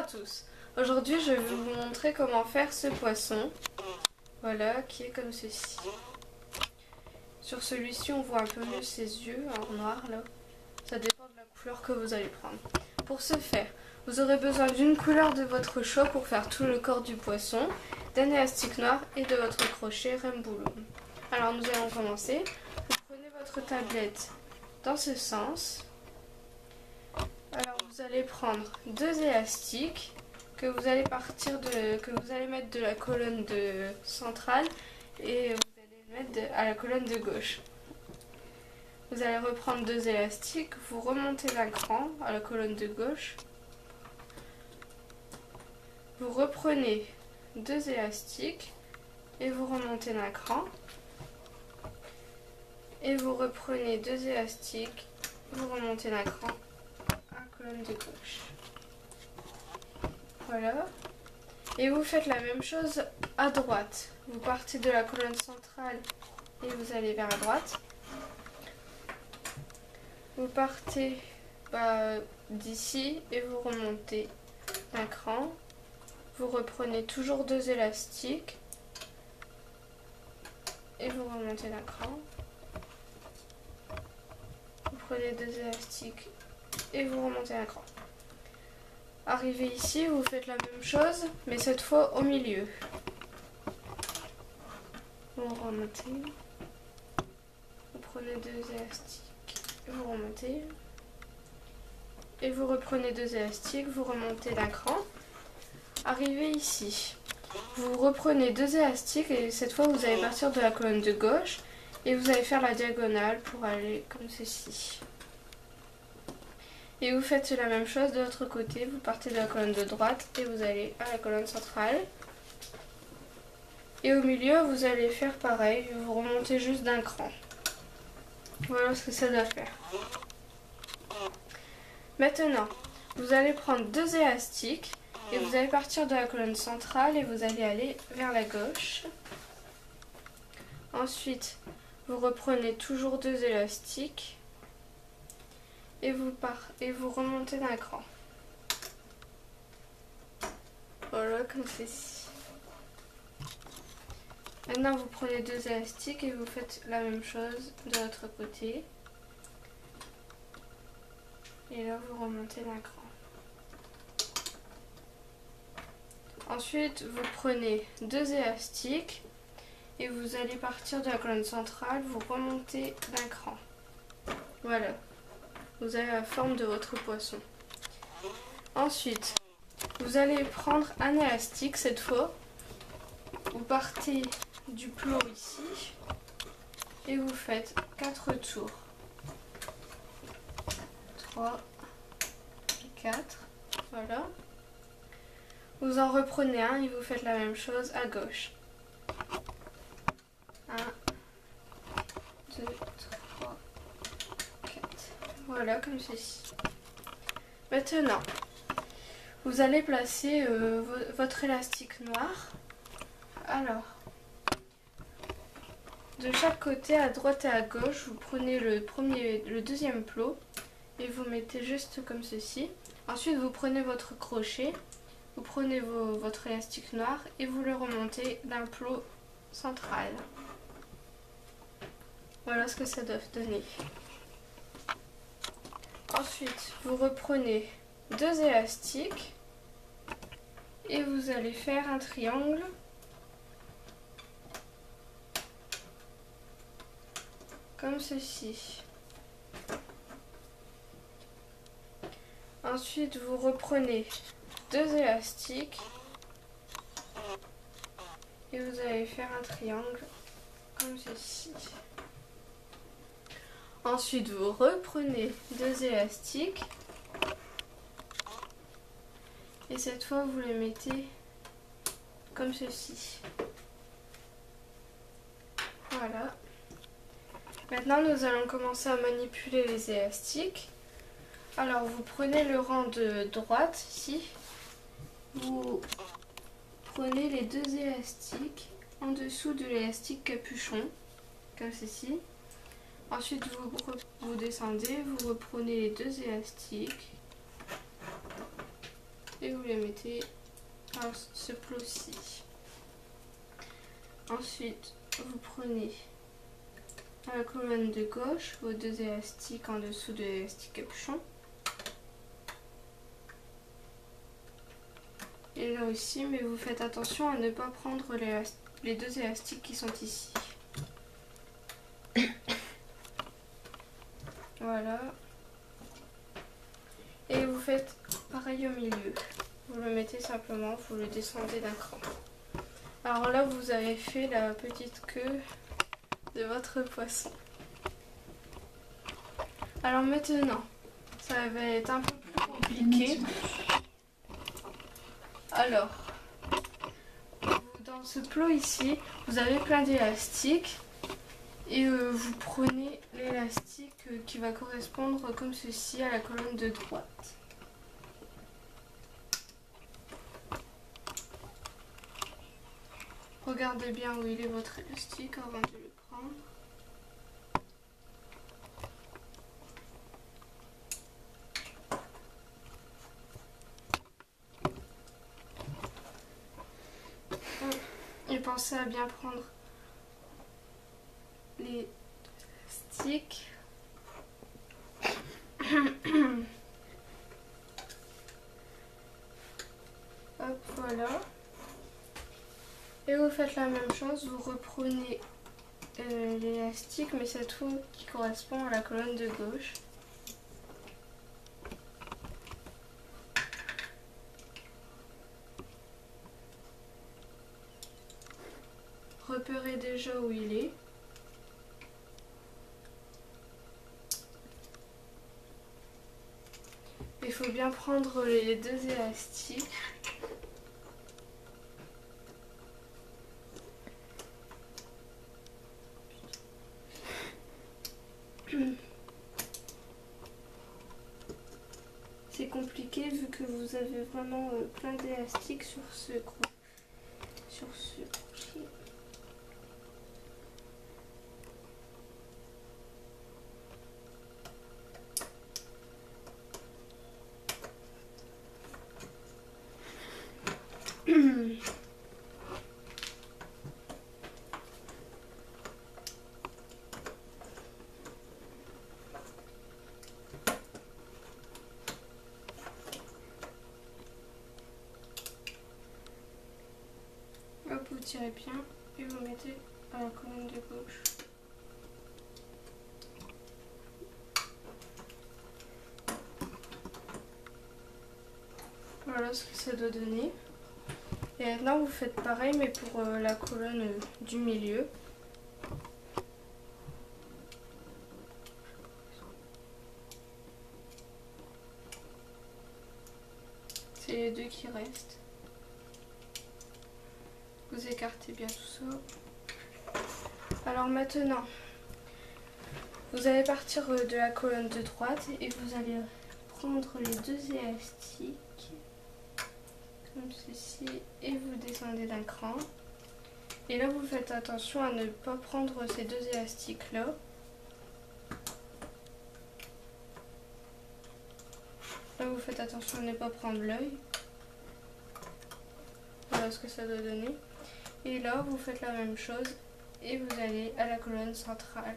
à tous. Aujourd'hui, je vais vous montrer comment faire ce poisson. Voilà, qui est comme ceci. Sur celui-ci, on voit un peu mieux ses yeux en noir là. Ça dépend de la couleur que vous allez prendre. Pour ce faire, vous aurez besoin d'une couleur de votre choix pour faire tout le corps du poisson, d'un élastique noir et de votre crochet Rembouloum. Alors nous allons commencer. Vous prenez votre tablette dans ce sens. Alors vous allez prendre deux élastiques que vous allez mettre de la colonne centrale et vous allez le mettre à la colonne de gauche. Vous allez reprendre deux élastiques, vous remontez d'un cran à la colonne de gauche. Vous reprenez deux élastiques et vous remontez d'un cran. Et vous reprenez deux élastiques, vous remontez d'un cran à la colonne de gauche. Voilà. Et vous faites la même chose à droite. Vous partez de la colonne centrale et vous allez vers la droite. Vous partez d'ici et vous remontez d'un cran. Vous reprenez toujours deux élastiques et vous remontez d'un cran. Vous prenez deux élastiques et vous remontez d'un cran. Arrivé ici, vous faites la même chose, mais cette fois au milieu. Vous remontez. Vous prenez deux élastiques. Vous remontez. Et vous reprenez deux élastiques. Vous remontez d'un cran. Arrivé ici. Vous reprenez deux élastiques et cette fois vous allez partir de la colonne de gauche. Et vous allez faire la diagonale pour aller comme ceci. Et vous faites la même chose de l'autre côté, vous partez de la colonne de droite et vous allez à la colonne centrale. Et au milieu, vous allez faire pareil, vous remontez juste d'un cran. Voilà ce que ça doit faire. Maintenant, vous allez prendre deux élastiques et vous allez partir de la colonne centrale et vous allez aller vers la gauche. Ensuite, vous reprenez toujours deux élastiques. Et vous remontez d'un cran. Voilà, comme ceci. Maintenant, vous prenez deux élastiques et vous faites la même chose de l'autre côté. Et là, vous remontez d'un cran. Ensuite, vous prenez deux élastiques et vous allez partir de la colonne centrale, vous remontez d'un cran. Voilà. Vous avez la forme de votre poisson. Ensuite, vous allez prendre un élastique cette fois. Vous partez du plot ici et vous faites 4 tours. 3 et 4. Voilà. Vous en reprenez un et vous faites la même chose à gauche. 1, 2, 3. Voilà, comme ceci. Maintenant, vous allez placer votre élastique noir. Alors, de chaque côté, à droite et à gauche, vous prenez le deuxième plot et vous mettez juste comme ceci. Ensuite, vous prenez votre crochet, vous prenez votre élastique noir et vous le remontez d'un plot central. Voilà ce que ça doit donner. Ensuite, vous reprenez deux élastiques et vous allez faire un triangle comme ceci. Ensuite, vous reprenez deux élastiques et vous allez faire un triangle comme ceci. Ensuite, vous reprenez deux élastiques et cette fois, vous les mettez comme ceci. Voilà. Maintenant, nous allons commencer à manipuler les élastiques. Alors, vous prenez le rang de droite ici. Vous prenez les deux élastiques en dessous de l'élastique capuchon, comme ceci. Ensuite, vous descendez, vous reprenez les deux élastiques et vous les mettez à ce plat-ci. Ensuite, vous prenez à la colonne de gauche vos 2 élastiques en dessous de l'élastique capuchon. Et là aussi, mais vous faites attention à ne pas prendre les 2 élastiques qui sont ici. Voilà. Et vous faites pareil au milieu. Vous le mettez simplement, vous le descendez d'un cran. Alors là, vous avez fait la petite queue de votre poisson. Alors maintenant, ça va être un peu plus compliqué. Alors, dans ce plot ici, vous avez plein d'élastiques. Et vous prenez l'élastique qui va correspondre comme ceci à la colonne de droite. Regardez bien où il est votre élastique avant de le prendre. Et pensez à bien prendre les élastiques. Hop, voilà. Et vous faites la même chose, vous reprenez l'élastique, mais cette fois qui correspond à la colonne de gauche. Repérez déjà où il est. Il faut bien prendre les 2 élastiques. C'est compliqué vu que vous avez vraiment plein d'élastiques sur ce crochet. Hop, vous tirez bien et vous mettez à la colonne de gauche. Voilà ce que ça doit donner. Et maintenant vous faites pareil mais pour la colonne du milieu. C'est les 2 qui restent. Vous écartez bien tout ça. Alors maintenant, vous allez partir de la colonne de droite et vous allez prendre les 2 élastiques comme ceci et vous descendez d'un cran. Et là vous faites attention à ne pas prendre ces 2 élastiques là. Là vous faites attention à ne pas prendre l'œil. Voilà ce que ça doit donner. Et là vous faites la même chose et vous allez à la colonne centrale.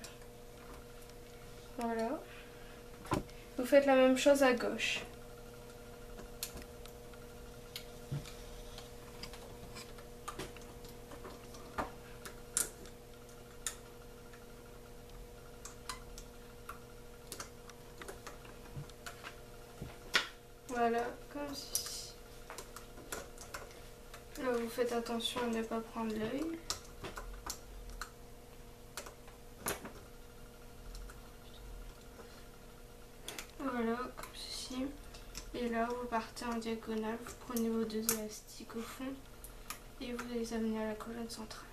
Voilà. Vous faites la même chose à gauche. Voilà, comme ceci. Là, vous faites attention à ne pas prendre l'œil. Voilà, comme ceci. Et là, vous partez en diagonale, vous prenez vos 2 élastiques au fond et vous les amenez à la colonne centrale.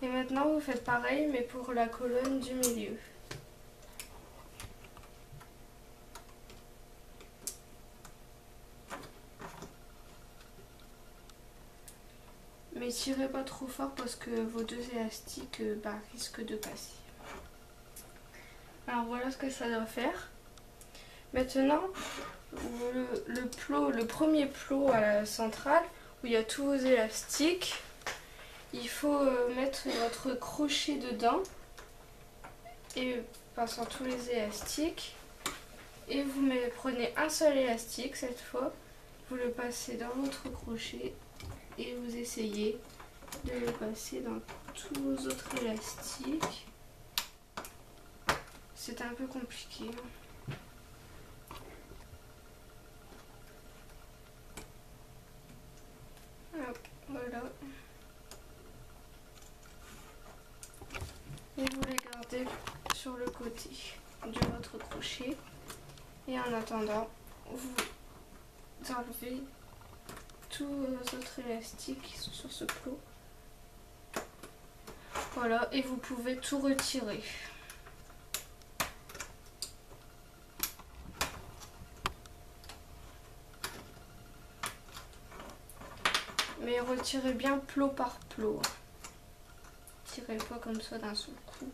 Et maintenant, vous faites pareil, mais pour la colonne du milieu. Mais tirez pas trop fort parce que vos 2 élastiques risquent de passer. Alors voilà ce que ça doit faire. Maintenant, le premier plot à la centrale, où il y a tous vos élastiques, il faut mettre votre crochet dedans, et passant tous les élastiques, et vous prenez un seul élastique cette fois, vous le passez dans votre crochet, et vous essayez de le passer dans tous vos autres élastiques. C'est un peu compliqué. Hop, voilà. Et vous les gardez sur le côté de votre crochet. Et en attendant, vous enlevez tous vos autres élastiques qui sont sur ce plot. Voilà, et vous pouvez tout retirer. Mais retirez bien plot par plot. Tirez pas comme ça d'un seul coup.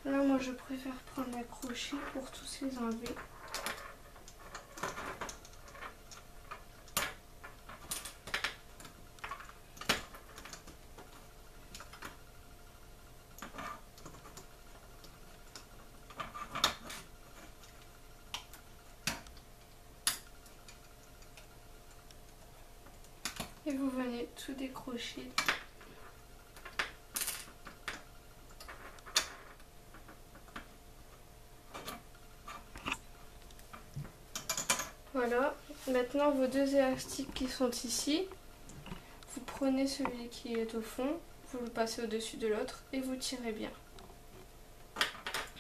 Là, moi, je préfère prendre les crochets pour tous les enlever. Et vous venez tout décrocher. Voilà, maintenant vos deux élastiques qui sont ici, vous prenez celui qui est au fond, vous le passez au-dessus de l'autre et vous tirez bien.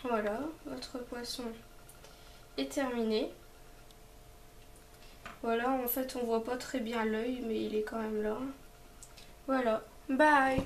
Voilà, votre poisson est terminé. Voilà, en fait on voit pas très bien l'œil mais il est quand même là. Voilà, bye!